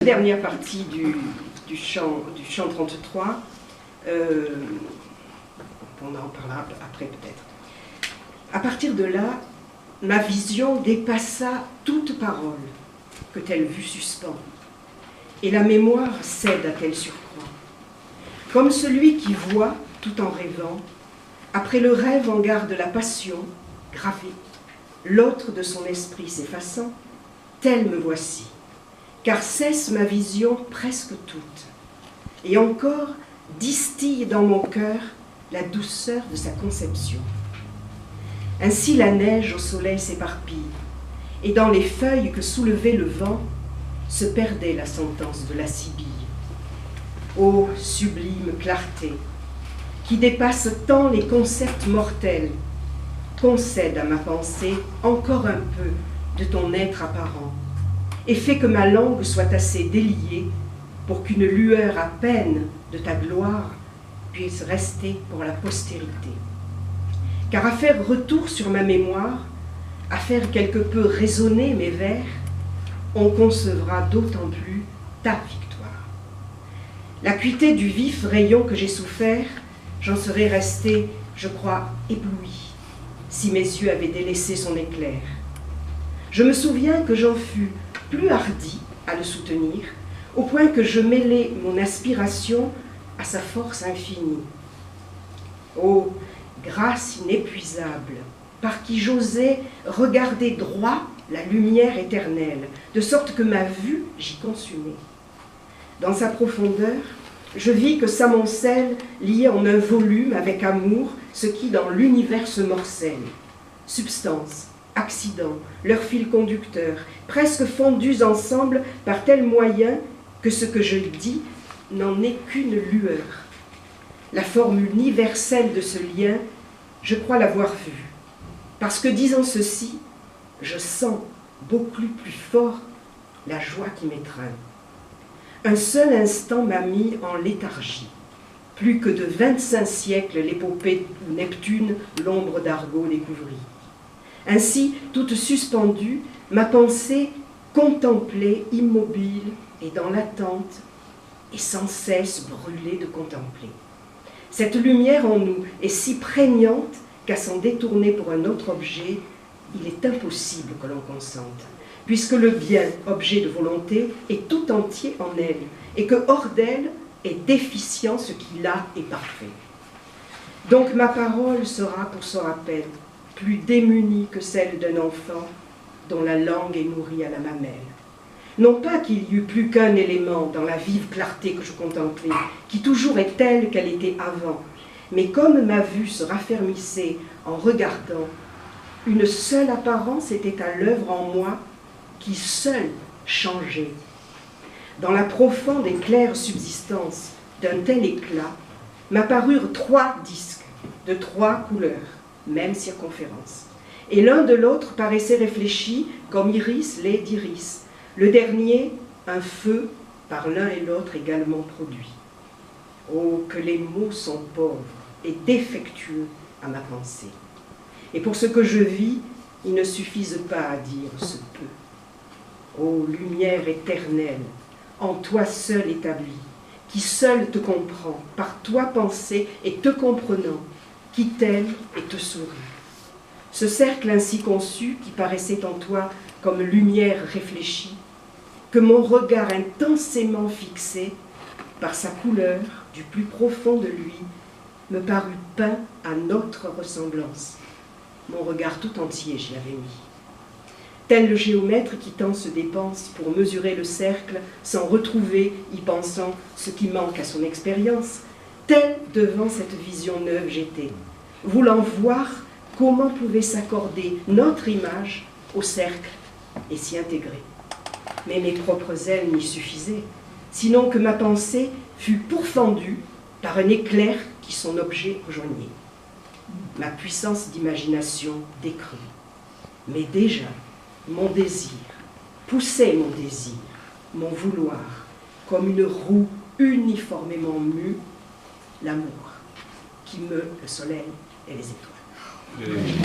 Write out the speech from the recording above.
dernière partie du chant 33, on en parlera après peut-être. À partir de là, ma vision dépassa toute parole que telle vue suspend, et la mémoire cède à tel surcroît. Comme celui qui voit, tout en rêvant, après le rêve en garde la passion, gravée, l'autre de son esprit s'effaçant, tel me voici, car cesse ma vision presque toute, et encore distille dans mon cœur la douceur de sa conception. Ainsi la neige au soleil s'éparpille, et dans les feuilles que soulevait le vent, se perdait la sentence de la Sibylle. Ô sublime clarté, qui dépasse tant les concepts mortels, concède à ma pensée encore un peu de ton être apparent, et fais que ma langue soit assez déliée pour qu'une lueur à peine de ta gloire puisse rester pour la postérité. Car à faire retour sur ma mémoire, à faire quelque peu résonner mes vers, on concevra d'autant plus ta victoire. L'acuité du vif rayon que j'ai souffert, j'en serais resté, je crois, ébloui, si mes yeux avaient délaissé son éclair. Je me souviens que j'en fus plus hardi à le soutenir, au point que je mêlais mon aspiration à sa force infinie. Ô grâce inépuisable, par qui j'osais regarder droit la lumière éternelle, de sorte que ma vue j'y consumait. Dans sa profondeur, je vis que s'amoncelle, lié en un volume avec amour, ce qui dans l'univers se morcelle. Substance, accident, leur fil conducteur, presque fondus ensemble par tel moyen que ce que je dis n'en est qu'une lueur. La forme universelle de ce lien, je crois l'avoir vue, parce que disant ceci, je sens beaucoup plus fort la joie qui m'étreint. Un seul instant m'a mis en léthargie. Plus que de 25 siècles l'épopée où Neptune, l'ombre d'Argo, découvrit. Ainsi, toute suspendue, ma pensée contemplait immobile et dans l'attente, et sans cesse brûlée de contempler. Cette lumière en nous est si prégnante qu'à s'en détourner pour un autre objet, il est impossible que l'on consente, puisque le bien, objet de volonté, est tout entier en elle, et que hors d'elle est déficient ce qui là est parfait. Donc ma parole sera, pour ce rappel, plus démunie que celle d'un enfant dont la langue est nourrie à la mamelle. Non pas qu'il y eût plus qu'un élément dans la vive clarté que je contemplais, qui toujours est telle qu'elle était avant, mais comme ma vue se raffermissait en regardant, une seule apparence était à l'œuvre en moi qui seule changeait. Dans la profonde et claire subsistance d'un tel éclat, m'apparurent 3 disques de 3 couleurs, même circonférence. Et l'un de l'autre paraissait réfléchi comme iris l'est d'iris. Le dernier, un feu, par l'un et l'autre également produit. Oh, que les mots sont pauvres et défectueux à ma pensée. Et pour ce que je vis, ils ne suffisent pas à dire ce peu. Ô lumière éternelle, en toi seul établie, qui seul te comprend, par toi pensée et te comprenant, qui t'aime et te sourit. Ce cercle ainsi conçu, qui paraissait en toi comme lumière réfléchie, que mon regard intensément fixé, par sa couleur, du plus profond de lui, me parut peint à notre ressemblance. Mon regard tout entier j'y avais mis. Tel le géomètre qui tant se dépense pour mesurer le cercle sans retrouver, y pensant, ce qui manque à son expérience, tel devant cette vision neuve j'étais, voulant voir comment pouvait s'accorder notre image au cercle et s'y intégrer. Mais mes propres ailes n'y suffisaient, sinon que ma pensée fut pourfendue par un éclair qui son objet rejoignait. Ma puissance d'imagination décrut. Mais déjà, mon désir poussait mon désir, mon vouloir, comme une roue uniformément mue, l'amour, qui meut le soleil et les étoiles.